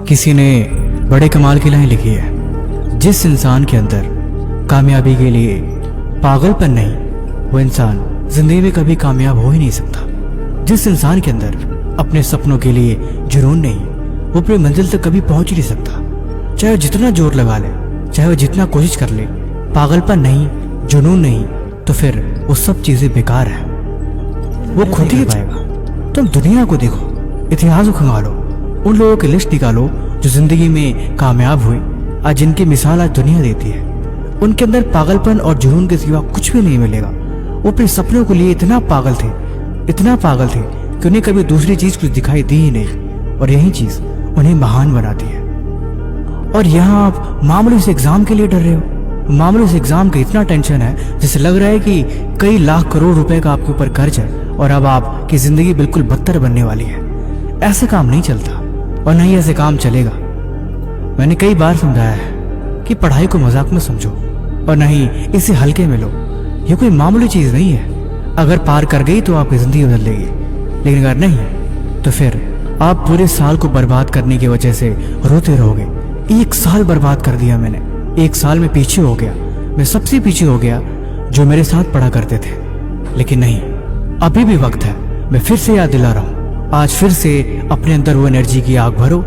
किसी ने बड़े कमाल की लाइन लिखी है, जिस इंसान के अंदर कामयाबी के लिए पागलपन नहीं, वो इंसान जिंदगी में कभी कामयाब हो ही नहीं सकता। जिस इंसान के अंदर अपने सपनों के लिए जुनून नहीं, वो अपनी मंजिल तक कभी पहुंच ही नहीं सकता। चाहे वो जितना जोर लगा ले, चाहे वो जितना कोशिश कर ले, पागलपन नहीं, जुनून नहीं, तो फिर वो सब चीजें बेकार है। वो खुद ही पाएगा। तुम दुनिया को देखो, इतिहास को खंगालो, उन लोगों की लिस्ट निकालो जो जिंदगी में कामयाब हुए, आज जिनकी मिसाल आज दुनिया देती है। उनके अंदर पागलपन और जुनून के सिवा कुछ भी नहीं मिलेगा। वो अपने सपनों के लिए इतना पागल थे कि उन्हें कभी दूसरी चीज कुछ दिखाई दी ही नहीं, और यही चीज उन्हें महान बनाती है। और यहाँ आप मामूली से एग्जाम के लिए डर रहे हो। मामूली से एग्जाम का इतना टेंशन है जैसे लग रहा है कि कई लाख करोड़ रुपए का आपके ऊपर कर्ज है और अब आपकी जिंदगी बिल्कुल बदतर बनने वाली है। ऐसे काम नहीं चलता और न ही ऐसे काम चलेगा। मैंने कई बार समझाया है कि पढ़ाई को मजाक में समझो और न ही इसे हल्के में लो। ये कोई मामूली चीज नहीं है। अगर पार कर गई तो आपकी जिंदगी बदल देगी, लेकिन अगर नहीं तो फिर आप पूरे साल को बर्बाद करने की वजह से रोते रहोगे। 1 साल बर्बाद कर दिया मैंने, 1 साल में पीछे हो गया, मैं सबसे पीछे हो गया जो मेरे साथ पढ़ा करते थे। लेकिन नहीं, अभी भी वक्त है। मैं फिर से याद दिला रहा हूँ, आज फिर से अपने अंदर वो एनर्जी की आग भरो,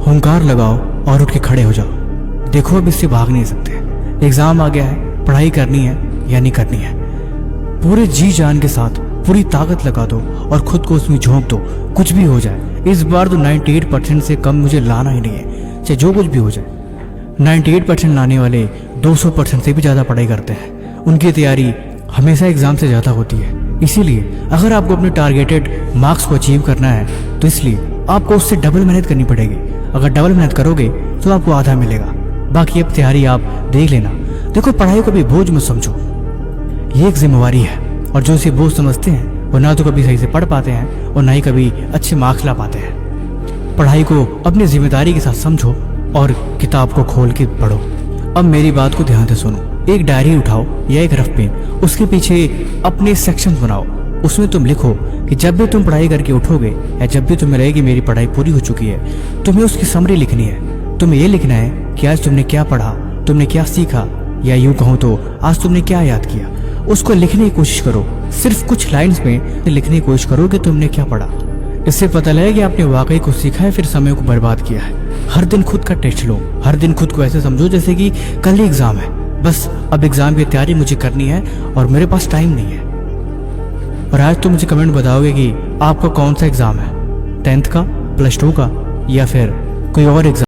हुंकार लगाओ और उठ के खड़े हो जाओ। देखो अब इससे भाग नहीं सकते। एग्जाम आ गया है, पढ़ाई करनी है या नहीं करनी है। पूरे जी जान के साथ पूरी ताकत लगा दो और खुद को उसमें झोंक दो। कुछ भी हो जाए, इस बार तो 98% से कम मुझे लाना ही नहीं है, चाहे जो कुछ भी हो जाए। 98% लाने वाले 200% से भी ज़्यादा पढ़ाई करते हैं। उनकी तैयारी हमेशा एग्जाम से ज़्यादा होती है। इसीलिए अगर आपको अपने टारगेटेड मार्क्स को अचीव करना है तो इसलिए आपको उससे डबल मेहनत करनी पड़ेगी। अगर डबल मेहनत करोगे तो आपको आधा मिलेगा, बाकी अब तैयारी आप देख लेना। देखो, पढ़ाई को भी बोझ मत समझो, ये एक जिम्मेवारी है। और जो इसे बोझ समझते हैं वो ना तो कभी सही से पढ़ पाते हैं और ना ही कभी अच्छे मार्क्स ला पाते हैं। पढ़ाई को अपनी जिम्मेदारी के साथ समझो और किताब को खोल के पढ़ो। अब मेरी बात को ध्यान से सुनो। एक डायरी उठाओ या एक रफ पेन, उसके पीछे अपने सेक्शन बनाओ। उसमें तुम लिखो कि जब भी तुम पढ़ाई करके उठोगे या जब भी तुम्हें लगे कि मेरी पढ़ाई पूरी हो चुकी है, तुम्हें उसकी समरी लिखनी है। तुम्हें ये लिखना है कि आज तुमने क्या पढ़ा, तुमने क्या सीखा, या यूं कहूँ तो आज तुमने क्या याद किया। उसको लिखने की कोशिश करो, सिर्फ कुछ लाइन्स में लिखने की कोशिश करो कि तुमने क्या पढ़ा। इससे पता लगे कि आपने वाकई कुछ सीखा है, फिर समय को बर्बाद किया है। हर दिन खुद का टेस्ट लो, हर दिन खुद को ऐसे समझो जैसे कि कल ही एग्जाम है। बस अब एग्जाम की तैयारी मुझे करनी है और मेरे पास टाइम नहीं है। और आज तो मुझे कमेंट बताओगे कि आपका कौन सा एग्जाम है, 10th का, +2 का, या फिर कोई और एग्जाम।